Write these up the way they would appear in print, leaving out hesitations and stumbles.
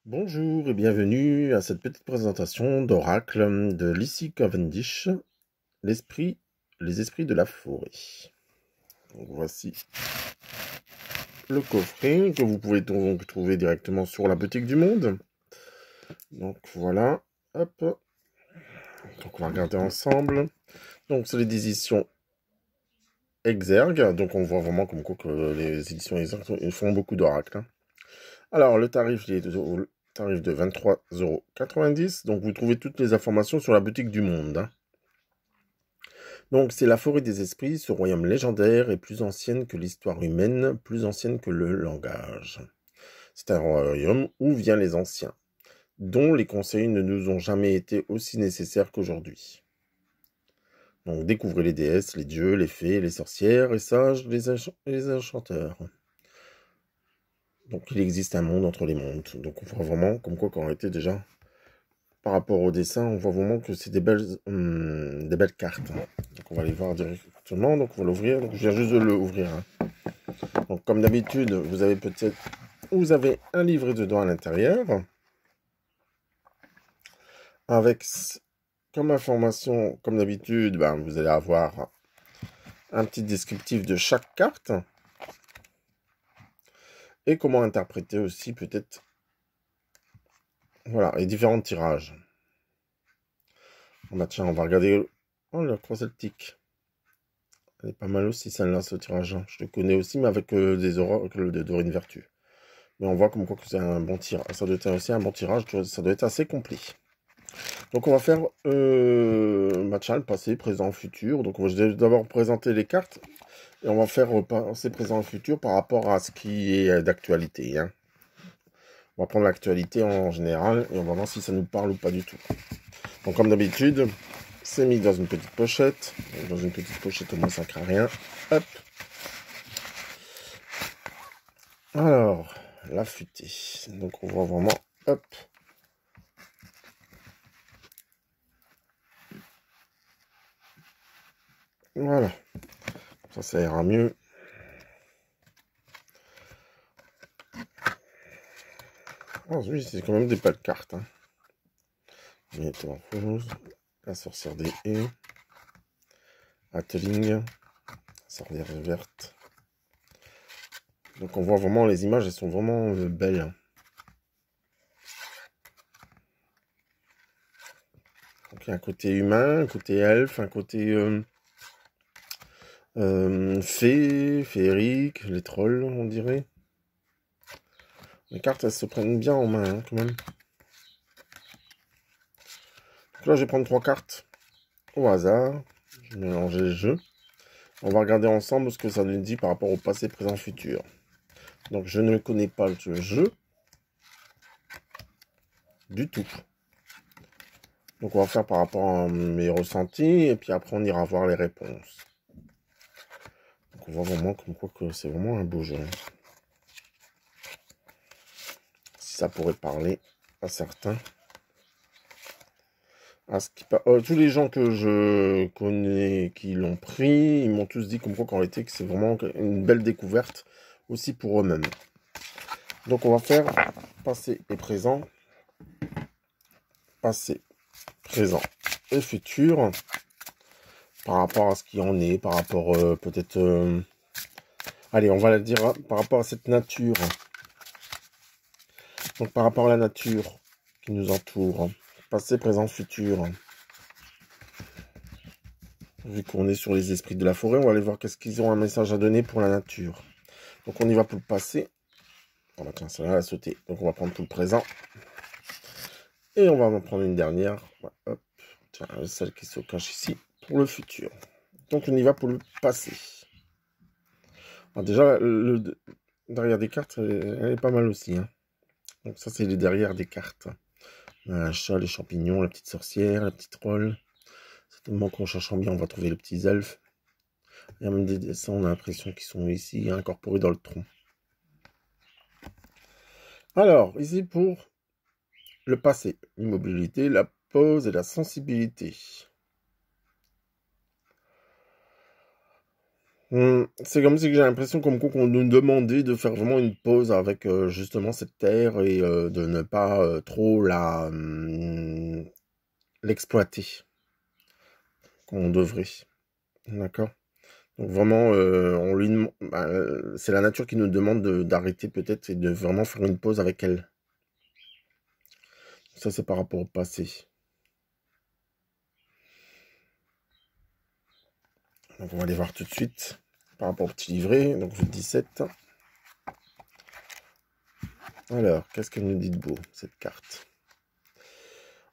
Bonjour et bienvenue à cette petite présentation d'oracle de Lizzie Cavendish, les esprits de la forêt. Donc voici le coffret que vous pouvez donc trouver directement sur la boutique du monde. Donc voilà, hop. Donc on va regarder ensemble. Donc c'est les éditions Exergue, donc on voit vraiment comme quoi que les éditions Exergue ils font beaucoup d'oracles. Alors le tarif il est au tarif de 23,90 €. Donc vous trouvez toutes les informations sur la boutique du monde. Donc c'est la forêt des esprits, ce royaume légendaire est plus ancienne que l'histoire humaine, plus ancienne que le langage. C'est un royaume où viennent les anciens, dont les conseils ne nous ont jamais été aussi nécessaires qu'aujourd'hui. Donc découvrez les déesses, les dieux, les fées, les sorcières, les sages, les enchanteurs. Donc il existe un monde entre les mondes. Donc on voit vraiment comme quoi qu'en réalité déjà, par rapport au dessin, on voit vraiment que c'est des belles cartes. Donc on va les voir directement, donc on va l'ouvrir. Donc je viens juste de l'ouvrir. Donc comme d'habitude, vous avez un livret dedans à l'intérieur. Avec comme information, comme d'habitude, vous allez avoir un petit descriptif de chaque carte. Et comment interpréter aussi peut-être, voilà, les différents tirages. Tiens, on va regarder, oh la croix celtique. Elle est pas mal aussi celle-là, ce tirage. Je le connais aussi, mais avec des oracles de Dorine Vertu. Mais on voit comme quoi que c'est un bon tirage. Ça doit être aussi un bon tirage, ça doit être assez complet. Donc on va faire le passé, présent, futur. Donc on va d'abord présenter les cartes. Et on va faire passé, présent et futur par rapport à ce qui est d'actualité. On va prendre l'actualité en général et on va voir si ça nous parle ou pas du tout. Donc comme d'habitude, c'est mis dans une petite pochette. Dans une petite pochette, au moins ça ne craint rien. Hop. Alors, la futée. Donc on voit vraiment, hop. Voilà. Ça ira mieux. Oh oui, c'est quand même des belles cartes. Métamorphose, la sorcière des haies, Atling, sorcière verte. Donc on voit vraiment les images, elles sont vraiment belles. Donc il y a un côté humain, un côté elfe, un côté fée, féerique, les trolls, on dirait. Les cartes, elles se prennent bien en main, quand même. Donc là, je vais prendre 3 cartes au hasard. Je vais mélanger les jeux. On va regarder ensemble ce que ça nous dit par rapport au passé, présent, futur. Donc, je ne connais pas le jeu du tout. Donc, on va faire par rapport à mes ressentis. Et puis après, on ira voir les réponses. Donc, on voit vraiment comme quoi que c'est vraiment un beau jeu. Si ça pourrait parler à certains. Tous les gens que je connais qui l'ont pris, ils m'ont tous dit comme quoi qu'en réalité que c'est vraiment une belle découverte aussi pour eux-mêmes. Donc on va faire passé et présent, et futur, par rapport à ce qui en est, par rapport peut-être... allez, on va le dire par rapport à cette nature. Donc par rapport à la nature qui nous entoure, passé, présent, futur. Vu qu'on est sur les esprits de la forêt, on va aller voir qu'est-ce qu'ils ont un message à donner pour la nature. Donc on y va pour le passé. Oh bah tiens, celle-là a sauté. Donc on va prendre tout le présent. Et on va en prendre une dernière. Ouais, hop. Tiens, celle qui se cache ici pour le futur. Donc on y va pour le passé. Alors déjà, le derrière des cartes, elle est pas mal aussi. Donc ça, c'est les derrière des cartes. Un chat, les champignons, la petite sorcière, la petite troll. Certainement qu'en cherchant bien, on va trouver les petits elfes. Il y a même des dessins, on a l'impression qu'ils sont ici incorporés dans le tronc. Alors, ici pour le passé, l'immobilité, la pause et la sensibilité. C'est comme si j'ai l'impression comme quoi qu'on nous demandait de faire vraiment une pause avec justement cette terre et de ne pas trop l'exploiter comme on devrait. D'accord? Donc vraiment, c'est la nature qui nous demande d'arrêter peut-être et de vraiment faire une pause avec elle. Ça, c'est par rapport au passé. Donc on va aller voir tout de suite par rapport au petit livret. Donc le 17. Alors, qu'est-ce qu'elle nous dit de beau, cette carte?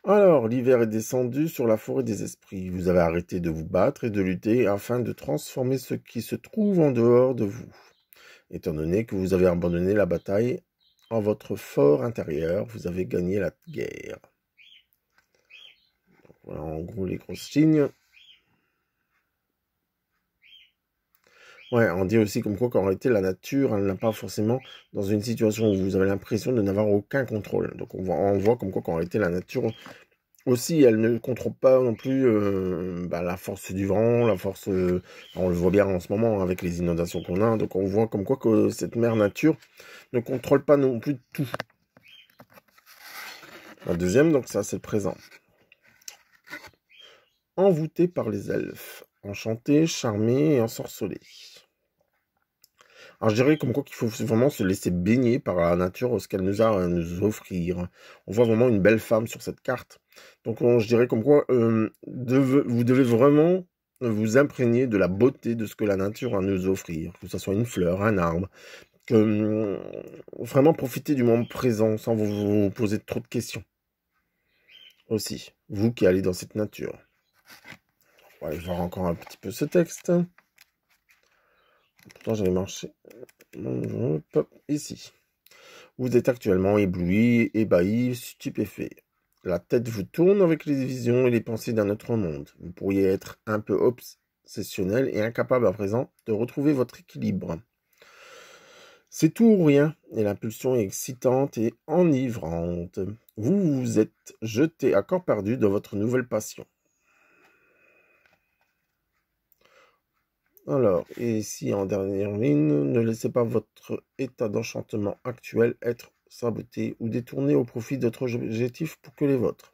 Alors, l'hiver est descendu sur la forêt des esprits. Vous avez arrêté de vous battre et de lutter afin de transformer ce qui se trouve en dehors de vous. Étant donné que vous avez abandonné la bataille en votre fort intérieur, vous avez gagné la guerre. Donc, voilà en gros les grosses signes. Ouais, on dit aussi comme quoi qu'en réalité la nature, elle n'a pas forcément dans une situation où vous avez l'impression de n'avoir aucun contrôle. Donc on voit comme quoi qu'en réalité la nature aussi, elle ne contrôle pas non plus la force du vent, la force, on le voit bien en ce moment avec les inondations qu'on a. Donc on voit comme quoi que cette mère nature ne contrôle pas non plus tout. La deuxième, donc ça c'est le présent. Envoûté par les elfes, enchanté, charmé et ensorcelé. Alors je dirais comme quoi qu'il faut vraiment se laisser baigner par la nature, ce qu'elle nous a à nous offrir. On voit vraiment une belle femme sur cette carte. Donc je dirais comme quoi vous devez vraiment vous imprégner de la beauté de ce que la nature a à nous offrir. Que ce soit une fleur, un arbre. Que vraiment profiter du moment présent sans vous poser trop de questions. Aussi, vous qui allez dans cette nature. On va aller voir encore un petit peu ce texte. Pourtant j'avais marché. Hop, ici. Vous êtes actuellement ébloui, ébahi, stupéfait. La tête vous tourne avec les visions et les pensées d'un autre monde. Vous pourriez être un peu obsessionnel et incapable à présent de retrouver votre équilibre. C'est tout ou rien, et l'impulsion est excitante et enivrante. Vous vous êtes jeté à corps perdu dans votre nouvelle passion. Alors, et ici en dernière ligne, ne laissez pas votre état d'enchantement actuel être saboté ou détourné au profit d'autres objectifs pour que les vôtres,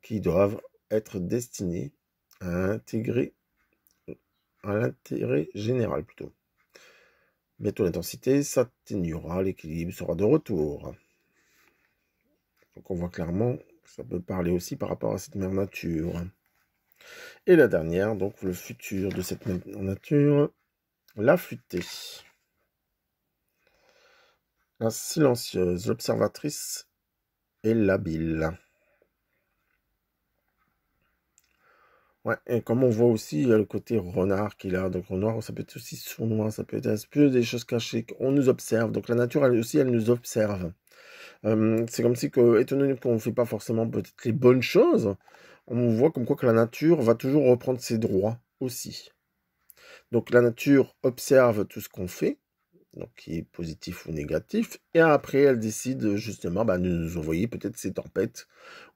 qui doivent être destinés à l'intérêt général plutôt. Bientôt l'intensité s'atténuera, l'équilibre sera de retour. Donc on voit clairement que ça peut parler aussi par rapport à cette mère nature. Et la dernière, donc le futur de cette mère nature, la futée. La silencieuse, l'observatrice et l'habile. Ouais, et comme on voit aussi, il y a le côté renard qu'il a. Donc renard, ça peut être aussi sournois, ça peut être un peu des choses cachées. On nous observe. Donc la nature, elle aussi, elle nous observe. C'est comme si, étant donné qu'on ne fait pas forcément peut-être les bonnes choses, on voit comme quoi que la nature va toujours reprendre ses droits aussi. Donc la nature observe tout ce qu'on fait, donc qui est positif ou négatif, et après elle décide justement de nous envoyer peut-être ces tempêtes,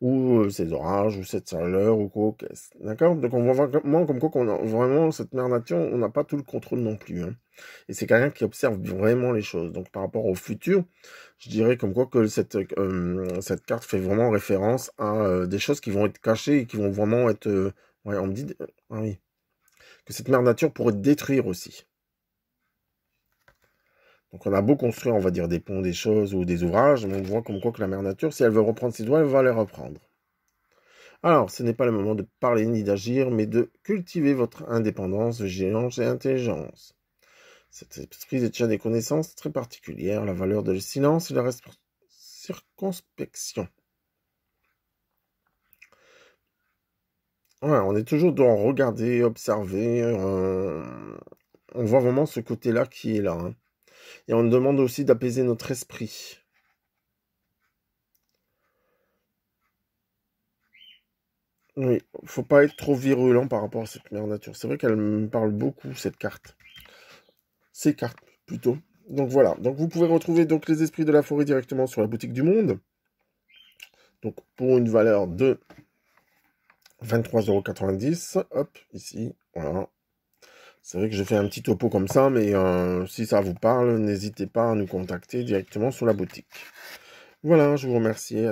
ou ces orages, ou cette chaleur, ou quoi, d'accord? Donc on voit vraiment comme quoi qu'on a vraiment cette mère nature, on n'a pas tout le contrôle non plus, hein. Et c'est quelqu'un qui observe vraiment les choses. Donc par rapport au futur, je dirais comme quoi que cette carte fait vraiment référence à des choses qui vont être cachées et qui vont vraiment être... ouais, on me dit... ah oui. Que cette mère nature pourrait détruire aussi. Donc on a beau construire, on va dire, des ponts, des choses ou des ouvrages, mais on voit comme quoi que la mère nature, si elle veut reprendre ses droits, elle va les reprendre. Alors, ce n'est pas le moment de parler ni d'agir, mais de cultiver votre indépendance, vigilance et intelligence. Cet esprit détient des connaissances très particulières, la valeur de le silence et la circonspection. Ouais, on est toujours dans regarder, observer, on voit vraiment ce côté-là qui est là, hein. Et on nous demande aussi d'apaiser notre esprit. Oui, faut pas être trop virulent par rapport à cette mère nature. C'est vrai qu'elle me parle beaucoup, cette carte. Ces cartes, plutôt. Donc voilà. Donc vous pouvez retrouver donc les esprits de la forêt directement sur la boutique du monde. Donc pour une valeur de 23,90 €. Hop, ici, voilà. C'est vrai que j'ai fait un petit topo comme ça, mais si ça vous parle, n'hésitez pas à nous contacter directement sur la boutique. Voilà, je vous remercie et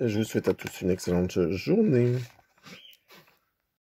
je vous souhaite à tous une excellente journée.